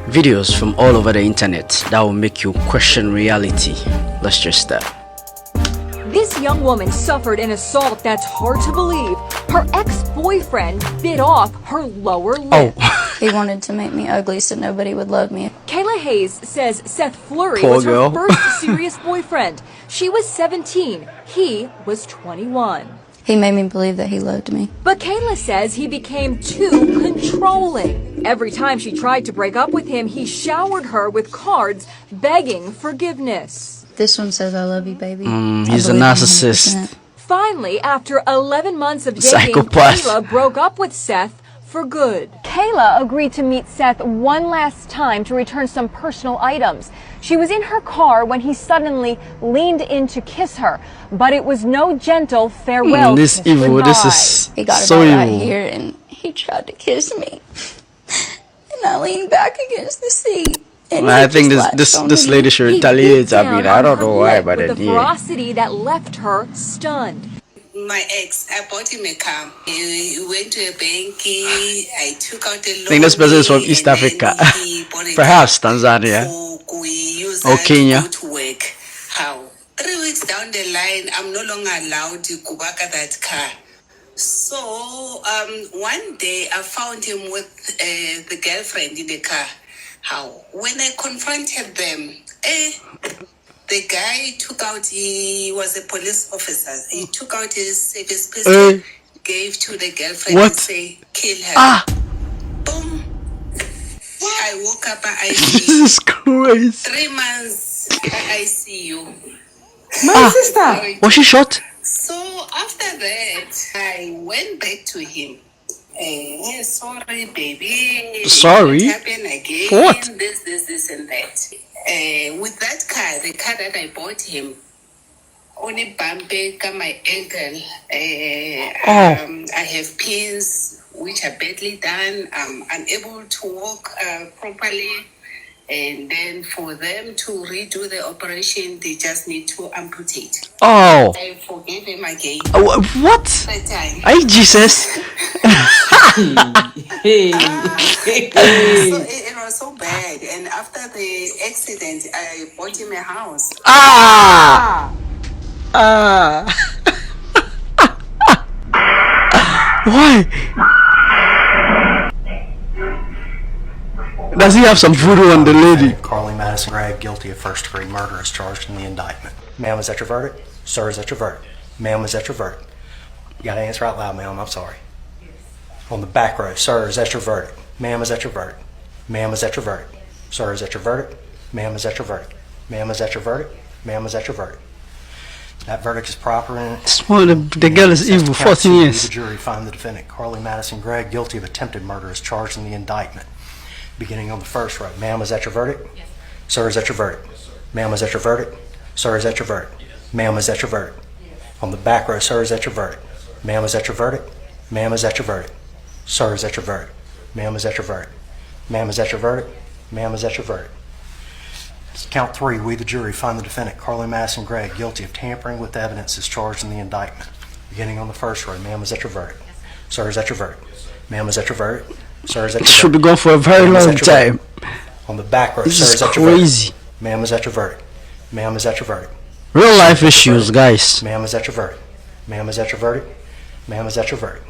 Videos from all over the internet that will make you question reality. Let's just start. This young woman suffered an assault that's hard to believe. Her ex-boyfriend bit off her lower lip. He wanted to make me ugly so nobody would love me. Kayla Hayes says Seth Fleury Poor was her girl. first serious boyfriend. She was 17. He was 21. He made me believe that he loved me. But Kayla says he became too controlling. Every time she tried to break up with him, he showered her with cards begging forgiveness. This one says, I love you, baby. He's a narcissist. Finally, after 11 months of dating, Psychopath. Kayla broke up with Seth for good. Kayla agreed to meet Seth one last time to return some personal items. She was in her car when he suddenly leaned in to kiss her, but it was no gentle farewell This kiss evil. goodbye. This is He got so about right evil. here and he tried to kiss me. And I leaned back against the seat. And I he think just latched this on this me. lady should He retaliate. bit I down mean, I on don't her know why, lip but with a yeah. ferocity that left her stunned. My ex, I bought him a car. He went to a bank. I took out a loan. I think this person is from East and then Africa. he bought a Perhaps car Tanzania. for we use Or that Kenya. to go to work. How? 3 weeks down the line, I'm no longer allowed to go back at that car. So one day I found him with the girlfriend in the car. How? When I confronted them, the guy took out, he was a police officer. He took out his service pistol, gave to the girlfriend What? and say, kill her. Boom. I woke up at This ICU. is crazy. 3 months at ICU. My sister. Was she shot? So after that, I went back to him. Sorry, baby. Sorry? It happened again. For what? This, and that. With that car, the car that I bought him, only bumpy got my ankle. I have pins which are badly done. I'm unable to walk properly. And then for them to redo the operation, they just need to amputate. Oh. I forgave him again. What? That time. Hey, Jesus. So it was so bad. And after the accident, I bought him a house. Why? Does he have some voodoo on the lady? Carly Madison Gregg, guilty of first-degree murder, is charged in the indictment. Ma'am, is that your verdict? Sir, is that your verdict? Ma'am, is that your verdict? You gotta answer out loud, ma'am. I'm sorry. On the back row, sir, is that your verdict? Ma'am, is that your verdict? Ma'am, is that your verdict? Sir, is that your verdict? Ma'am, is that your verdict? Ma'am, is that your verdict? Ma'am, is that your verdict? That verdict is proper and The girl is evil. 14 The years. jury find the defendant, Carly Madison Gregg, guilty of attempted murder, is charged in the indictment. Beginning on the first row. Ma'am, is that your verdict? Yes. Sir, is that your verdict? Yes, sir. Ma'am, is that your verdict? Yes, sir, is that your verdict? Yes. Ma'am, is that your verdict? Yes. On the back row, sir, is that your verdict? Yes, ma'am, is that your verdict? Ma'am, is that your verdict? Sir, is that your verdict? Ma'am, is that your verdict? Ma'am, is that your verdict? Ma'am, is that your verdict? Count 3, we the jury find the defendant, Carly Madison Gregg, guilty of tampering with evidence as charged in the indictment. Beginning on the first row. Ma'am, is that your verdict? Yes, sir, is that your verdict? Yes, ma'am, is that your verdict? Sir, is that your Should be verdict? gone for a very Ma'am, is long that your time. verdict? On the back row, This sir, is is that your verdict? crazy. Ma'am, is that your verdict? Ma'am, is that your verdict? Real life issues, guys. Ma'am, is that your verdict? Ma'am, is that your verdict? Ma'am, is that your verdict?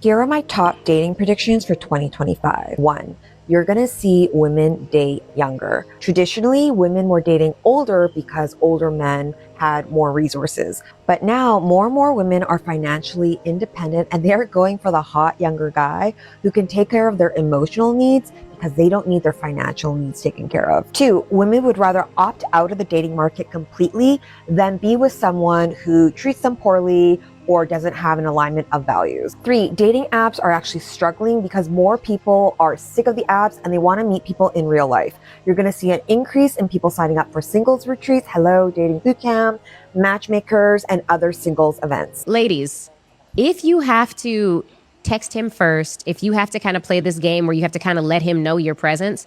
Here are my top dating predictions for 2025. 1. You're going to see women date younger. Traditionally, women were dating older because older men had more resources. But now more and more women are financially independent and they're going for the hot younger guy who can take care of their emotional needs because they don't need their financial needs taken care of. 2, women would rather opt out of the dating market completely than be with someone who treats them poorly or doesn't have an alignment of values. 3, dating apps are actually struggling because more people are sick of the apps and they want to meet people in real life. You're going to see an increase in people signing up for singles retreats, hello, dating bootcamp, matchmakers, and other singles events. Ladies, if you have to text him first, if you have to kind of play this game where you have to kind of let him know your presence,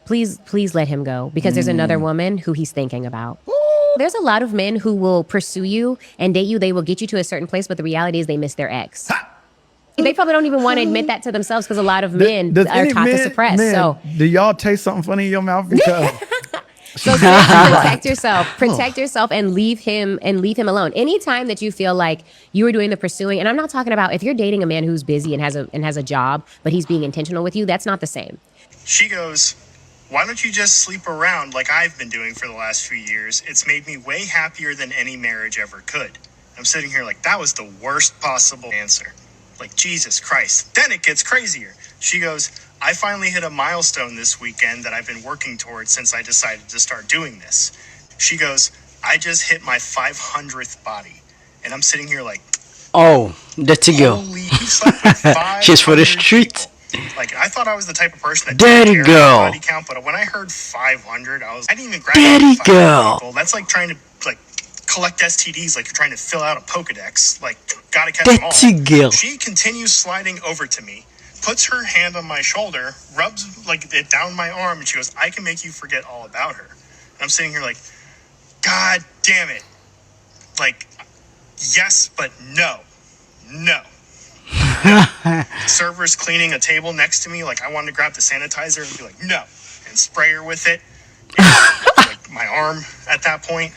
please let him go because there's another woman who he's thinking about. There's a lot of men who will pursue you and date you. They will get you to a certain place, but the reality is they miss their ex. They probably don't even want to admit that to themselves because a lot of men Does are any taught to suppress. So do y'all taste something funny in your mouth? Because So protect yourself, and leave him alone. Anytime that you feel like you are doing the pursuing, and I'm not talking about if you're dating a man who's busy and has a job, but he's being intentional with you, that's not the same. She goes, why don't you just sleep around like I've been doing for the last few years? It's made me way happier than any marriage ever could. I'm sitting here like, that was the worst possible answer. Like, Jesus Christ. Then it gets crazier. She goes, I finally hit a milestone this weekend that I've been working towards since I decided to start doing this. She goes, I just hit my 500th body. And I'm sitting here like, Oh, dirty girl. holy, you slept with 500 She's for the street. people. Like, I thought I was the type of person that Dirty didn't care girl. about body count, but when I heard 500, I didn't even grab Dirty 500 girl. people. That's like trying to collect STDs, like you're trying to fill out a Pokedex. Like, gotta catch them all. Dirty girl. She continues sliding over to me, puts her hand on my shoulder, rubs it down my arm, and she goes, I can make you forget all about her. And I'm sitting here like, God damn it. Like, yes, but no. No. Server's cleaning a table next to me. Like, I wanted to grab the sanitizer and be like, no. And spray her with it. Like, my arm at that point.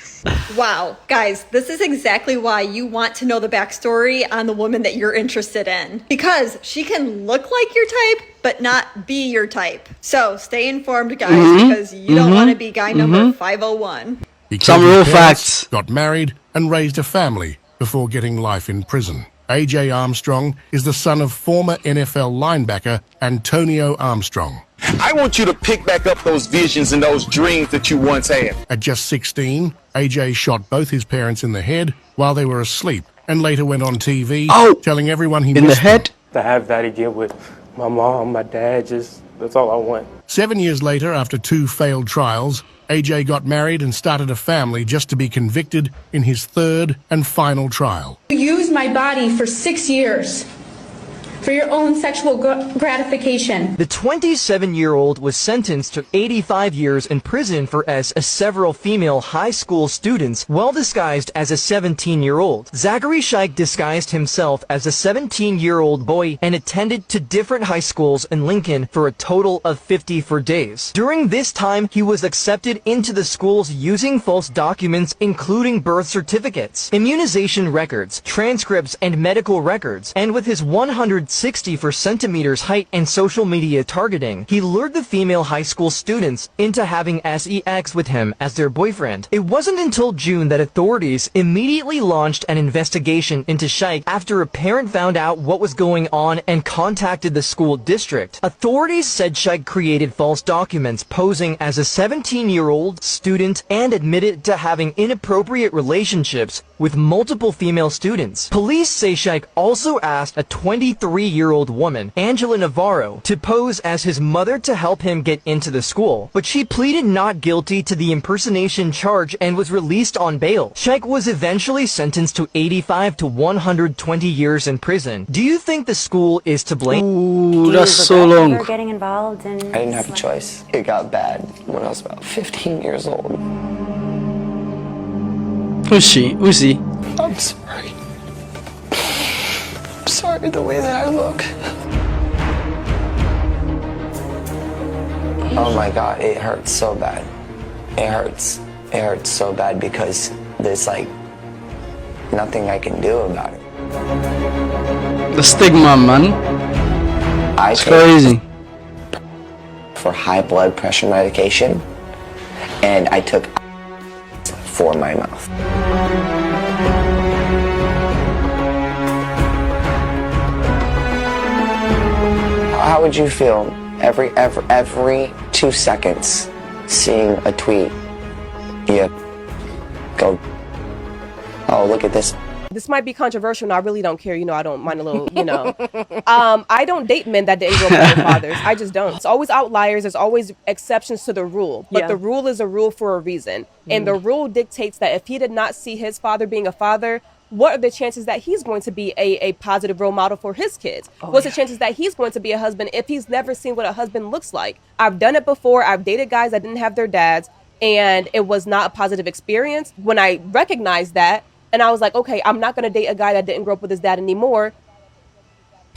Wow, guys, this is exactly why you want to know the backstory on the woman that you're interested in. Because she can look like your type, but not be your type. So stay informed, guys, because you don't want to be guy number 501. Because Some his real parents facts. got married and raised a family before getting life in prison. AJ Armstrong is the son of former NFL linebacker Antonio Armstrong. I want you to pick back up those visions and those dreams that you once had. At just 16, AJ shot both his parents in the head while they were asleep and later went on TV telling everyone he In the missed them. head? To have that again with my mom, my dad, that's all I want. 7 years later, after 2 failed trials, AJ got married and started a family just to be convicted in his 3rd and final trial. You used my body for 6 years for your own sexual gratification. The 27-year-old was sentenced to 85 years in prison for several female high school students while disguised as a 17-year-old. Zachary Shaik disguised himself as a 17-year-old boy and attended to different high schools in Lincoln for a total of 54 days. During this time, he was accepted into the schools using false documents including birth certificates, immunization records, transcripts, and medical records, and with his 164 centimeters height and social media targeting, he lured the female high school students into having sex with him as their boyfriend. It wasn't until June that authorities immediately launched an investigation into Shaik after a parent found out what was going on and contacted the school district. Authorities said Shaik created false documents posing as a 17-year-old student and admitted to having inappropriate relationships with multiple female students. Police say Shaik also asked a 23-year-old woman, Angela Navarro, to pose as his mother to help him get into the school, but she pleaded not guilty to the impersonation charge and was released on bail. Shaik was eventually sentenced to 85 to 120 years in prison. Do you think the school is to blame? Ooh, that's so long. Getting involved in I didn't have a choice. It got bad when I was about 15 years old. Who's she? Who's he? I'm sorry. I'm sorry the way that I look. Oh my God, it hurts so bad. It hurts. It hurts so bad because there's like nothing I can do about it. The stigma, man. It's crazy. For high blood pressure medication, and I took for my mouth. How would you feel every 2 seconds seeing a tweet? You go, oh, look at this. This might be controversial, and I really don't care. I don't mind a little, I don't date men that didn't grow up with their fathers. I just don't. It's always outliers. There's always exceptions to the rule. But the rule is a rule for a reason. And the rule dictates that if he did not see his father being a father, what are the chances that he's going to be a positive role model for his kids? What's the chances that he's going to be a husband if he's never seen what a husband looks like? I've done it before. I've dated guys that didn't have their dads, and it was not a positive experience. When I recognized that, and I was like, okay, I'm not going to date a guy that didn't grow up with his dad anymore.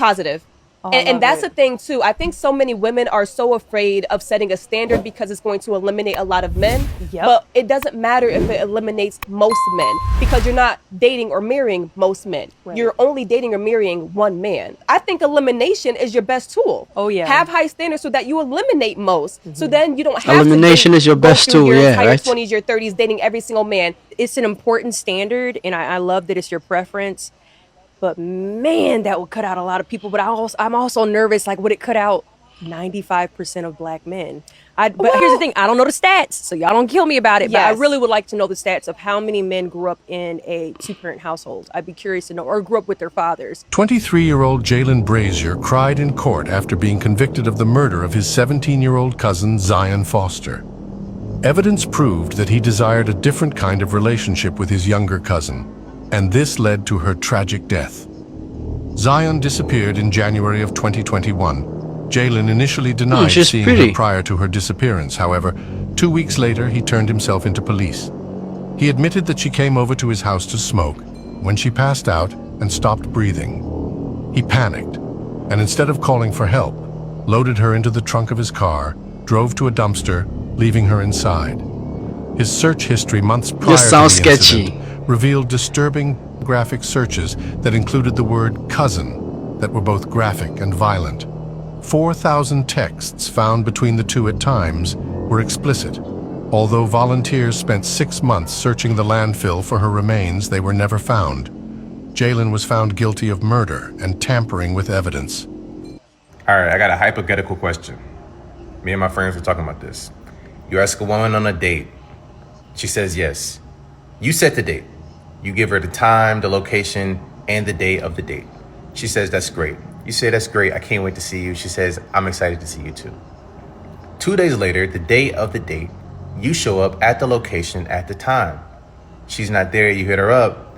Positive. Oh, I And love that's it. the thing too. I think so many women are so afraid of setting a standard because it's going to eliminate a lot of men. Yep. But it doesn't matter if it eliminates most men because you're not dating or marrying most men. Right. You're only dating or marrying one man. I think elimination is your best tool. Oh, yeah. Have high standards so that you eliminate most. So then you don't have Elimination to is your go best through tool, your yeah, entire right? 20s, your 30s dating every single man. It's an important standard, and I love that it's your preference. But man, that would cut out a lot of people. But I'm also nervous. Like, would it cut out 95% of black men? But here's the thing: I don't know the stats, so y'all don't kill me about it. But I Yes. really would like to know the stats of how many men grew up in a two-parent household. I'd be curious to know, or grew up with their fathers. 23-year-old Jalen Brazier cried in court after being convicted of the murder of his 17-year-old cousin, Zion Foster. Evidence proved that he desired a different kind of relationship with his younger cousin, and this led to her tragic death. Zion disappeared in January of 2021. Jalen initially denied she's seeing pretty. her prior to her disappearance. However, 2 weeks later, he turned himself into police. He admitted that she came over to his house to smoke when she passed out and stopped breathing. He panicked, and instead of calling for help, loaded her into the trunk of his car, drove to a dumpster, leaving her inside. His search history months prior to sounds the sketchy. incident revealed disturbing graphic searches that included the word cousin that were both graphic and violent. 4,000 texts found between the two at times were explicit. Although volunteers spent 6 months searching the landfill for her remains, they were never found. Jalen was found guilty of murder and tampering with evidence. All right, I got a hypothetical question. Me and my friends were talking about this. You ask a woman on a date. She says yes. You set the date. You give her the time, the location, and the day of the date. She says, that's great. You say, that's great. I can't wait to see you. She says, I'm excited to see you too. 2 days later, the day of the date, you show up at the location at the time. She's not there. You hit her up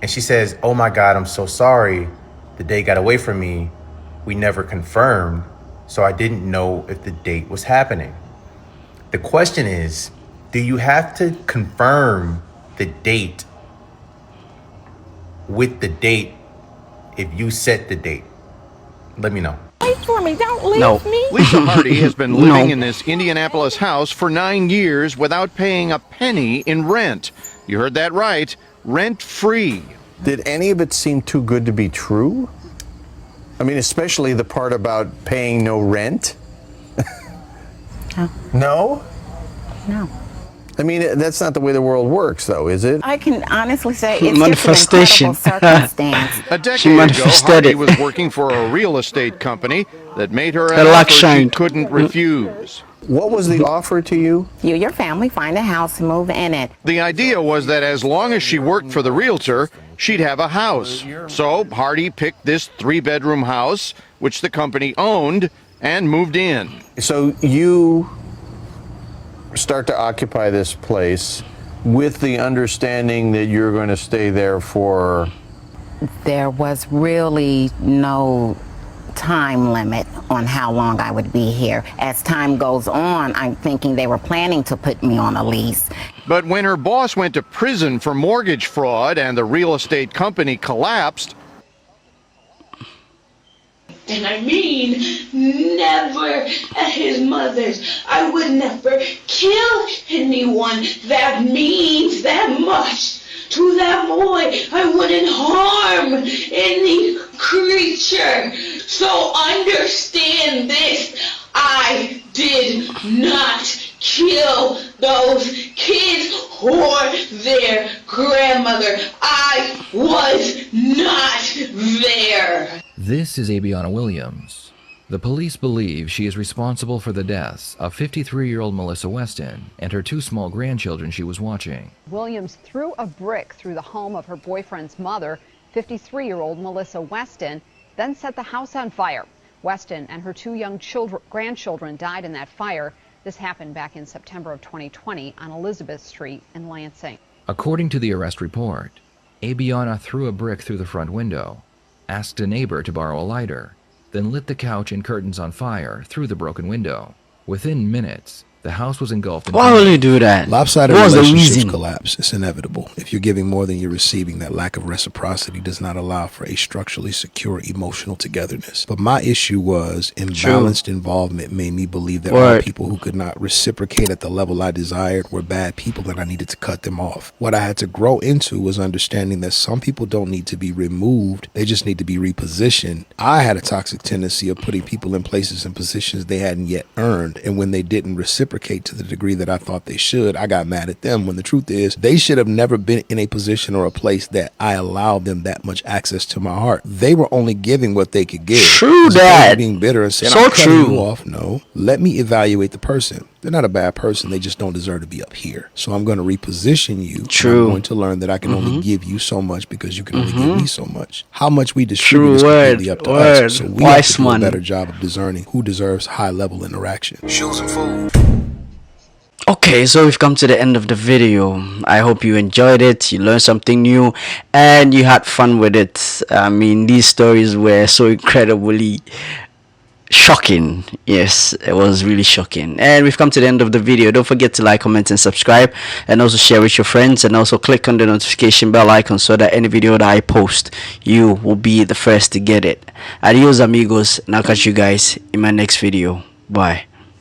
and she says, oh my God, I'm so sorry. The day got away from me. We never confirmed. So I didn't know if the date was happening. The question is, do you have to confirm the date with the date if you set the date? Let me know. Wait for me, don't leave No. me. Lisa Hardy has been living No. in this Indianapolis house for 9 years without paying a penny in rent. You heard that right, rent-free. Did any of it seem too good to be true? I mean, especially the part about paying no rent? No? No. I mean, that's not the way the world works, though, is it? I can honestly say it's Manifestation. just an incredible circumstance. A decade She ago, manifested Hardy it. was working for a real estate company that made her Her an luck offer she shined. couldn't refuse. What was the offer to you? You, your family, find a house and move in it. The idea was that as long as she worked for the realtor, she'd have a house. So Hardy picked this 3-bedroom house, which the company owned, and moved in. So you start to occupy this place with the understanding that you're going to stay there for... There was really no time limit on how long I would be here. As time goes on, I'm thinking they were planning to put me on a lease. But when her boss went to prison for mortgage fraud and the real estate company collapsed, And I mean, never at his mother's. I would never kill anyone that means that much to that boy. I wouldn't harm any creature. So understand this. I did not kill those kids or their grandmother. I was not there. This is Abiana Williams. The police believe she is responsible for the deaths of 53-year-old Melissa Weston and her 2 small grandchildren she was watching. Williams threw a brick through the home of her boyfriend's mother, 53-year-old Melissa Weston, then set the house on fire. Weston and her 2 young grandchildren died in that fire. This happened back in September of 2020 on Elizabeth Street in Lansing. According to the arrest report, Abiana threw a brick through the front window, asked a neighbor to borrow a lighter, then lit the couch and curtains on fire through the broken window. Within minutes, The house was engulfed in Why will you do that? Lopsided What was the relationships reason? collapse. It's inevitable. If you're giving more than you're receiving, that lack of reciprocity does not allow for a structurally secure emotional togetherness. But my issue was imbalanced involvement made me believe that all Word. people who could not reciprocate at the level I desired were bad people and I needed to cut them off. What I had to grow into was understanding that some people don't need to be removed. They just need to be repositioned. I had a toxic tendency of putting people in places and positions they hadn't yet earned. And when they didn't reciprocate to the degree that I thought they should, I got mad at them, when the truth is they should have never been in a position or a place that I allowed them that much access to my heart. They were only giving what they could give. True As opposed to that. being bitter and saying, So I'm cutting true. you off. No, let me evaluate the person. They're not a bad person. They just don't deserve to be up here. So I'm going to reposition you. True. I'm going to learn that I can only give you so much because you can only give me so much. How much we True distribute is completely word. up to Word. us. So we have Wise to do a man. better job of discerning who deserves high level interaction. Shoes and food. Okay, so we've come to the end of the video. I hope you enjoyed it, you learned something new, and you had fun with it. I mean, these stories were so incredibly shocking. Yes, it was really shocking. And we've come to the end of the video. Don't forget to like, comment, and subscribe, and also share with your friends, and also click on the notification bell icon so that any video that I post, you will be the first to get it. Adios amigos, and I'll catch you guys in my next video. Bye.